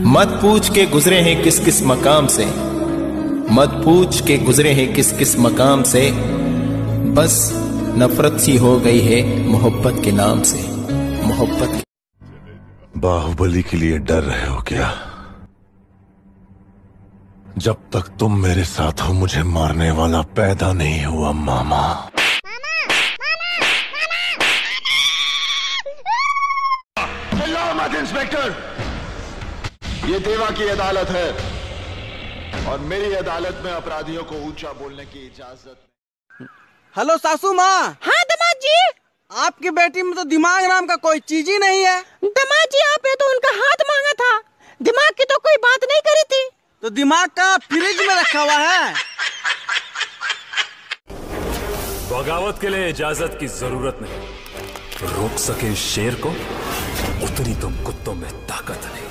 मत पूछ के गुजरे हैं किस किस मकाम से, मत पूछ के गुजरे हैं किस किस मकाम से, बस नफरत सी हो गई है मोहब्बत के नाम से, मोहब्बत। बाहुबली के लिए डर रहे हो क्या? जब तक तुम मेरे साथ हो मुझे मारने वाला पैदा नहीं हुआ मामा। चिल्लाओ मत इंस्पेक्टर, ये देवा की अदालत है और मेरी अदालत में अपराधियों को ऊंचा बोलने की इजाजत नहीं। हेलो सासू माँ। हाँ दामाद जी। आपकी बेटी में तो दिमाग नाम का कोई चीज ही नहीं है। दामाद जी आपने तो उनका हाथ मांगा था, दिमाग की तो कोई बात नहीं करी थी। तो दिमाग का फ्रिज में रखा हुआ है। बगावत के लिए इजाजत की जरूरत नहीं, रोक सके शेर को उतनी तो कुत्तों में ताकत नहीं।